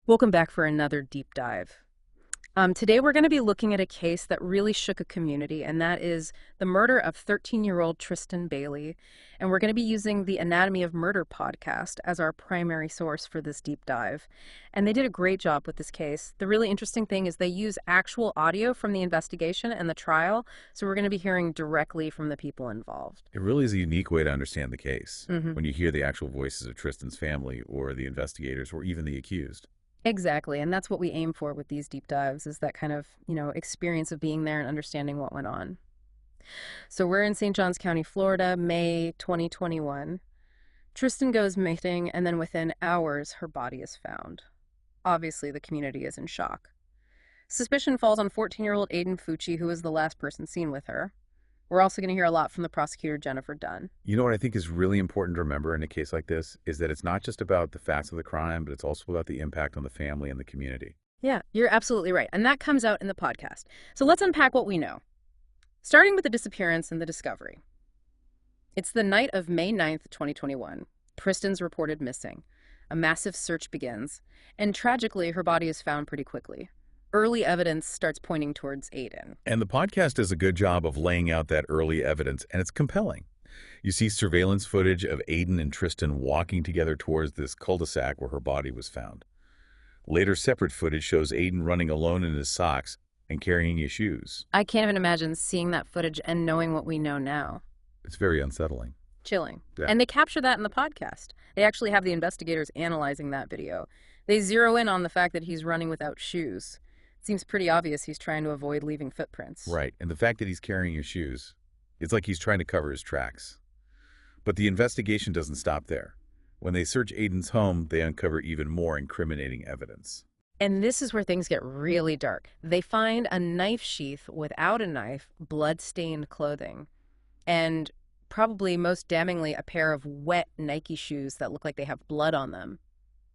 Welcome back for another deep dive. Today we're going to be looking at a case that really shook a community, and that is the murder of 13-year-old Tristan Bailey. And we're going to be using the Anatomy of Murder podcast as our primary source for this deep dive. And they did a great job with this case. The really interesting thing is they use actual audio from the investigation and the trial, so we're going to be hearing directly from the people involved. It really is a unique way to understand the case Mm-hmm. when you hear the actual voices of Tristan's family or the investigators or even the accused. Exactly, and that's what we aim for with these deep dives, is that kind of, experience of being there and understanding what went on. So we're in St. Johns County, Florida, May 2021. Tristan goes missing, and then within hours, her body is found. Obviously, the community is in shock. Suspicion falls on 14-year-old Aiden Fucci, who was the last person seen with her. We're also going to hear a lot from the prosecutor, Jennifer Dunn. You know what I think is really important to remember in a case like this is that it's not just about the facts of the crime, but it's also about the impact on the family and the community. Yeah, you're absolutely right. And that comes out in the podcast. So let's unpack what we know. Starting with the disappearance and the discovery. It's the night of May 9th, 2021. Tristan's reported missing. A massive search begins. And tragically, her body is found pretty quickly. Early evidence starts pointing towards Aiden. And the podcast does a good job of laying out that early evidence, and it's compelling. You see surveillance footage of Aiden and Tristan walking together towards this cul-de-sac where her body was found. Later, separate footage shows Aiden running alone in his socks and carrying his shoes. I can't even imagine seeing that footage and knowing what we know now. It's very unsettling. Chilling. Yeah. And they capture that in the podcast. They actually have the investigators analyzing that video. They zero in on the fact that he's running without shoes. Seems pretty obvious he's trying to avoid leaving footprints. Right, and the fact that he's carrying his shoes, it's like he's trying to cover his tracks. But the investigation doesn't stop there. When they search Aiden's home, they uncover even more incriminating evidence. And this is where things get really dark. They find a knife sheath without a knife, blood-stained clothing, and probably most damningly, a pair of wet Nike shoes that look like they have blood on them.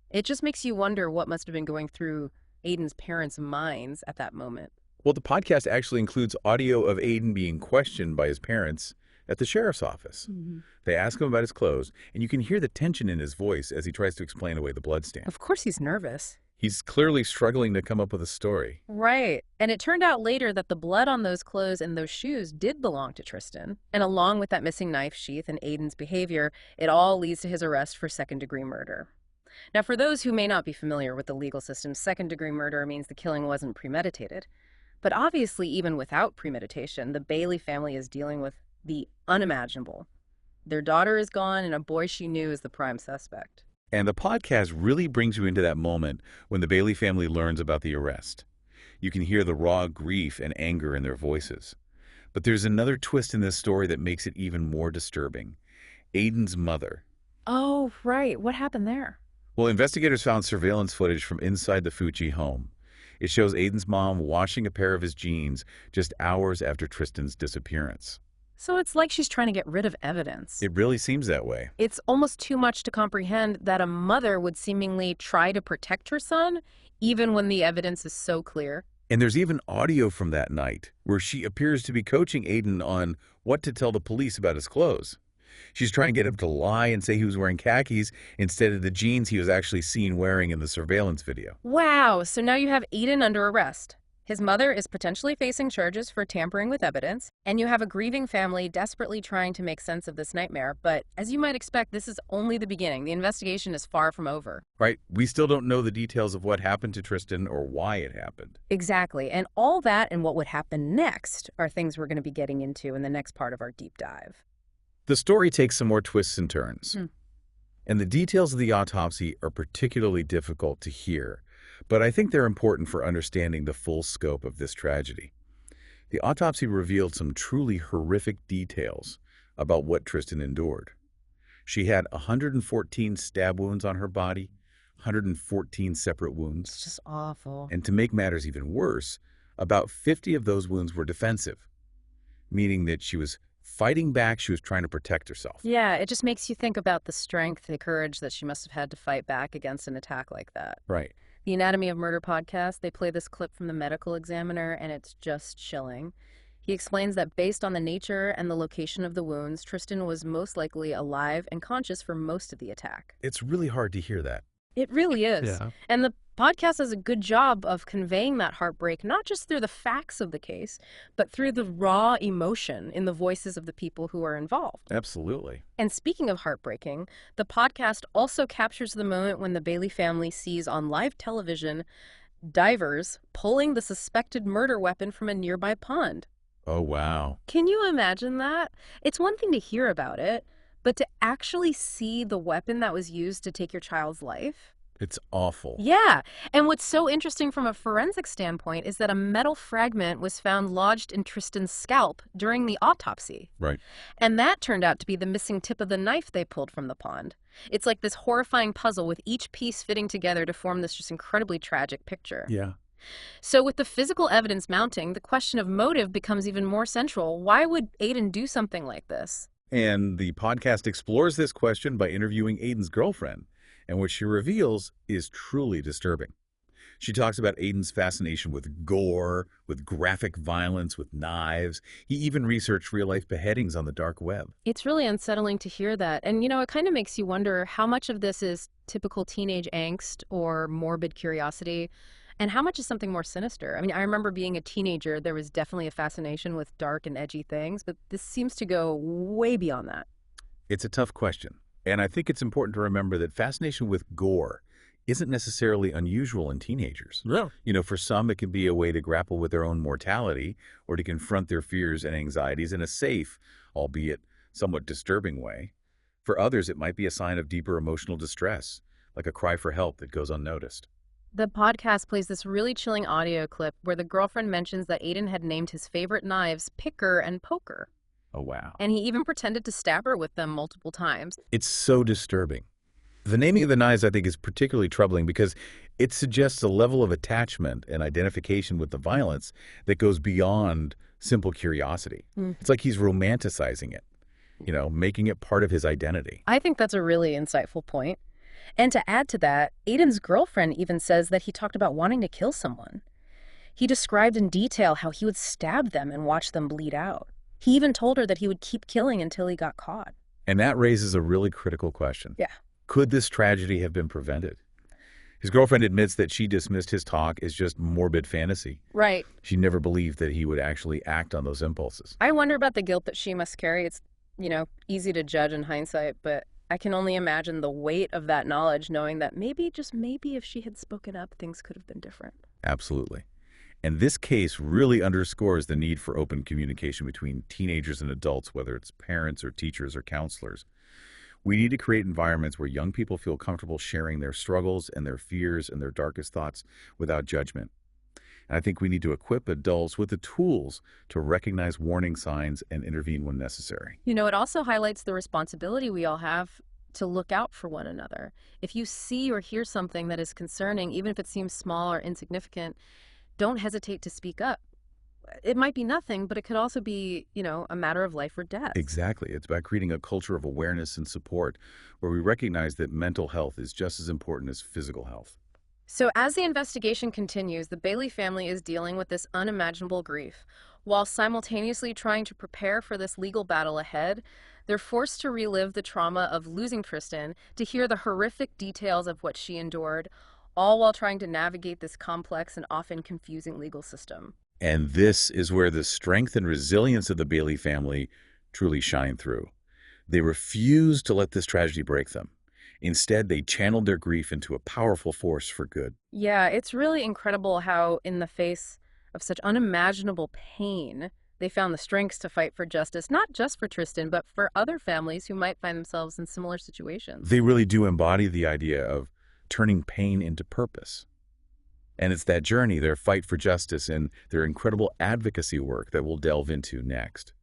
It just makes you wonder what must have been going through Aiden's parents' minds at that moment. Well, the podcast actually includes audio of Aiden being questioned by his parents at the sheriff's office. Mm-hmm. They ask him about his clothes, and you can hear the tension in his voice as he tries to explain away the bloodstain. Of course he's nervous. He's clearly struggling to come up with a story. Right. And it turned out later that the blood on those clothes and those shoes did belong to Tristan. And along with that missing knife sheath and Aiden's behavior, it all leads to his arrest for second-degree murder. Now, for those who may not be familiar with the legal system, second-degree murder means the killing wasn't premeditated. But obviously, even without premeditation, the Bailey family is dealing with the unimaginable. Their daughter is gone, and a boy she knew is the prime suspect. And the podcast really brings you into that moment when the Bailey family learns about the arrest. You can hear the raw grief and anger in their voices. But there's another twist in this story that makes it even more disturbing. Aiden's mother. Oh, right. What happened there? Well, investigators found surveillance footage from inside the Fucci home. It shows Aiden's mom washing a pair of his jeans just hours after Tristan's disappearance. So it's like she's trying to get rid of evidence. It really seems that way. It's almost too much to comprehend that a mother would seemingly try to protect her son, even when the evidence is so clear. And there's even audio from that night where she appears to be coaching Aiden on what to tell the police about his clothes. She's trying to get him to lie and say he was wearing khakis instead of the jeans he was actually seen wearing in the surveillance video. Wow, so now you have Aiden under arrest. His mother is potentially facing charges for tampering with evidence, and you have a grieving family desperately trying to make sense of this nightmare. But as you might expect, this is only the beginning. The investigation is far from over. Right? We still don't know the details of what happened to Tristan or why it happened. Exactly, and all that and what would happen next are things we're going to be getting into in the next part of our deep dive. The story takes some more twists and turns. And the details of the autopsy are particularly difficult to hear, but I think they're important for understanding the full scope of this tragedy. The autopsy revealed some truly horrific details about what Tristan endured. She had 114 stab wounds on her body, 114 separate wounds. It's just awful. And to make matters even worse, about 50 of those wounds were defensive, meaning that she was fighting back, she was trying to protect herself. Yeah, it just makes you think about the strength, the courage that she must have had to fight back against an attack like that. Right. The Anatomy of Murder podcast, they play this clip from the medical examiner, and it's just chilling. He explains that based on the nature and the location of the wounds, Tristan was most likely alive and conscious for most of the attack. It's really hard to hear that. It really is. Yeah. And the Podcast does a good job of conveying that heartbreak, not just through the facts of the case, but through the raw emotion in the voices of the people who are involved. Absolutely. And speaking of heartbreaking, the podcast also captures the moment when the Bailey family sees on live television divers pulling the suspected murder weapon from a nearby pond. Oh, wow. Can you imagine that? It's one thing to hear about it, but to actually see the weapon that was used to take your child's life? It's awful. Yeah. And what's so interesting from a forensic standpoint is that a metal fragment was found lodged in Tristan's scalp during the autopsy. Right. And that turned out to be the missing tip of the knife they pulled from the pond. It's like this horrifying puzzle with each piece fitting together to form this just incredibly tragic picture. Yeah. So with the physical evidence mounting, the question of motive becomes even more central. Why would Aiden do something like this? And the podcast explores this question by interviewing Aiden's girlfriend, and what she reveals is truly disturbing. She talks about Aiden's fascination with gore, with graphic violence, with knives. He even researched real-life beheadings on the dark web. It's really unsettling to hear that. And, it kind of makes you wonder how much of this is typical teenage angst or morbid curiosity, and how much is something more sinister. I mean, I remember being a teenager, there was definitely a fascination with dark and edgy things, but this seems to go way beyond that. It's a tough question, and I think it's important to remember that fascination with gore isn't necessarily unusual in teenagers. Yeah. For some, it can be a way to grapple with their own mortality or to confront their fears and anxieties in a safe, albeit somewhat disturbing way. For others, it might be a sign of deeper emotional distress, like a cry for help that goes unnoticed. The podcast plays this really chilling audio clip where the girlfriend mentions that Aiden had named his favorite knives Picker and Poker. Oh, wow. And he even pretended to stab her with them multiple times. It's so disturbing. The naming of the knives, I think, is particularly troubling because it suggests a level of attachment and identification with the violence that goes beyond simple curiosity. It's like he's romanticizing it, making it part of his identity. I think that's a really insightful point. And to add to that, Aiden's girlfriend even says that he talked about wanting to kill someone. He described in detail how he would stab them and watch them bleed out. He even told her that he would keep killing until he got caught. And that raises a really critical question. Yeah. Could this tragedy have been prevented? His girlfriend admits that she dismissed his talk as just morbid fantasy. Right. She never believed that he would actually act on those impulses. I wonder about the guilt that she must carry. It's, easy to judge in hindsight, but I can only imagine the weight of that knowledge, knowing that maybe, just maybe, if she had spoken up, things could have been different. Absolutely. And this case really underscores the need for open communication between teenagers and adults, whether it's parents or teachers or counselors. We need to create environments where young people feel comfortable sharing their struggles and their fears and their darkest thoughts without judgment. And I think we need to equip adults with the tools to recognize warning signs and intervene when necessary. It also highlights the responsibility we all have to look out for one another. If you see or hear something that is concerning, even if it seems small or insignificant, don't hesitate to speak up. It might be nothing, but it could also be, a matter of life or death. Exactly. It's about creating a culture of awareness and support where we recognize that mental health is just as important as physical health. So as the investigation continues, the Bailey family is dealing with this unimaginable grief. While simultaneously trying to prepare for this legal battle ahead, they're forced to relive the trauma of losing Tristan, to hear the horrific details of what she endured, all while trying to navigate this complex and often confusing legal system. And this is where the strength and resilience of the Bailey family truly shine through. They refused to let this tragedy break them. Instead, they channeled their grief into a powerful force for good. Yeah, it's really incredible how, in the face of such unimaginable pain, they found the strength to fight for justice, not just for Tristan, but for other families who might find themselves in similar situations. They really do embody the idea of turning pain into purpose. And it's that journey, their fight for justice and their incredible advocacy work that we'll delve into next.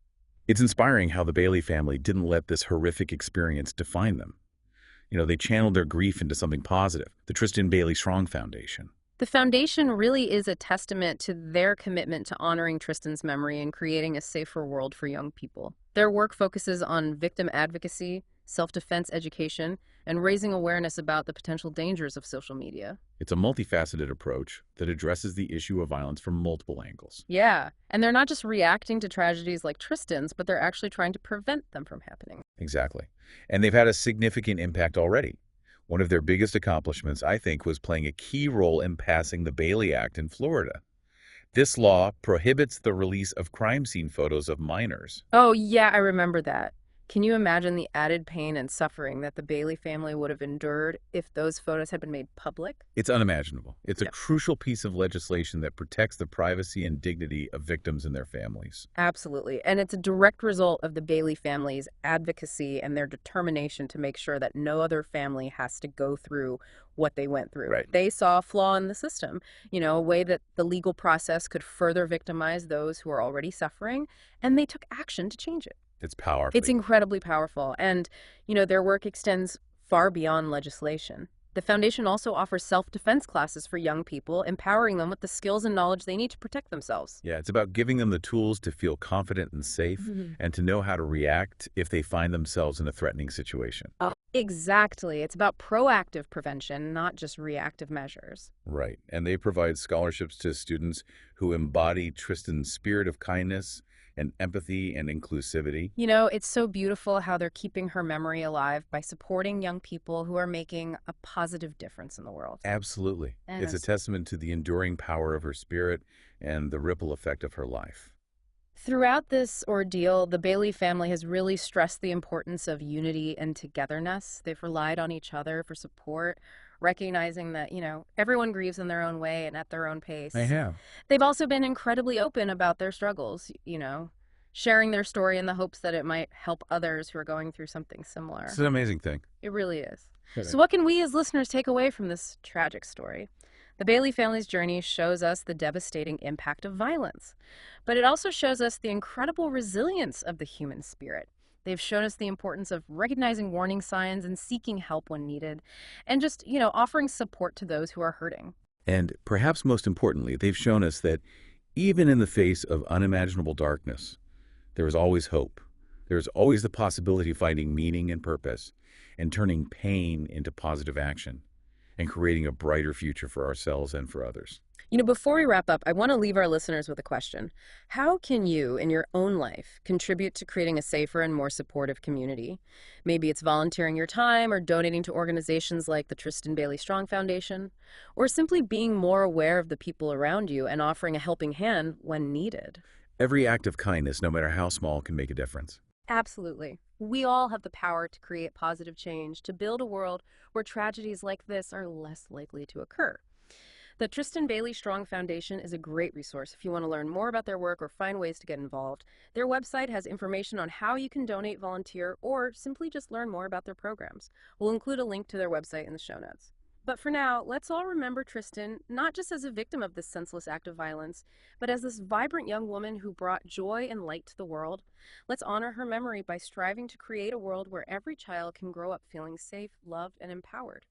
It's inspiring how the Bailey family didn't let this horrific experience define them. They channeled their grief into something positive, the Tristan Bailey Strong Foundation. The foundation really is a testament to their commitment to honoring Tristan's memory and creating a safer world for young people. Their work focuses on victim advocacy, self-defense education, and raising awareness about the potential dangers of social media. It's a multifaceted approach that addresses the issue of violence from multiple angles. Yeah, and they're not just reacting to tragedies like Tristan's, but they're actually trying to prevent them from happening. Exactly. And they've had a significant impact already. One of their biggest accomplishments, I think, was playing a key role in passing the Bailey Act in Florida. This law prohibits the release of crime scene photos of minors. Oh, yeah, I remember that. Can you imagine the added pain and suffering that the Bailey family would have endured if those photos had been made public? It's unimaginable. It's a Yeah. crucial piece of legislation that protects the privacy and dignity of victims and their families. Absolutely. And it's a direct result of the Bailey family's advocacy and their determination to make sure that no other family has to go through what they went through. Right. They saw a flaw in the system, a way that the legal process could further victimize those who are already suffering, and they took action to change it. It's It's powerful. incredibly powerful. And, their work extends far beyond legislation. The foundation also offers self-defense classes for young people, empowering them with the skills and knowledge they need to protect themselves. Yeah, it's about giving them the tools to feel confident and safe Mhm. and to know how to react if they find themselves in a threatening situation. Oh, exactly. It's about proactive prevention, not just reactive measures. Right. And they provide scholarships to students who embody Tristan's spirit of kindness and empathy and inclusivity. It's so beautiful how they're keeping her memory alive by supporting young people who are making a positive difference in the world. Absolutely. And It's a testament to the enduring power of her spirit and the ripple effect of her life. throughout this ordeal, the Bailey family has really stressed the importance of unity and togetherness. They've relied on each other for support, recognizing that, everyone grieves in their own way and at their own I pace. have. They've also been incredibly open about their struggles, sharing their story in the hopes that it might help others who are going through something It's similar. an amazing thing. It really is. So, Correct. what can we as listeners take away from this tragic story? The Bailey family's journey shows us the devastating impact of violence, but it also shows us the incredible resilience of the human spirit. They've shown us the importance of recognizing warning signs and seeking help when needed, and just, offering support to those who are hurting. And perhaps most importantly, they've shown us that even in the face of unimaginable darkness, there is always hope. There is always the possibility of finding meaning and purpose and turning pain into positive action and creating a brighter future for ourselves and for others. Before we wrap up, I want to leave our listeners with a question. How can you, in your own life, contribute to creating a safer and more supportive community? Maybe it's volunteering your time or donating to organizations like the Tristan Bailey Strong Foundation, or simply being more aware of the people around you and offering a helping hand when needed. Every act of kindness, no matter how small, can make a difference. Absolutely. We all have the power to create positive change, to build a world where tragedies like this are less likely to occur. The Tristan Bailey Strong Foundation is a great resource if you want to learn more about their work or find ways to get involved. Their website has information on how you can donate, volunteer, or simply just learn more about their programs. We'll include a link to their website in the show notes. But for now, let's all remember Tristan not just as a victim of this senseless act of violence, but as this vibrant young woman who brought joy and light to the world. Let's honor her memory by striving to create a world where every child can grow up feeling safe, loved, and empowered.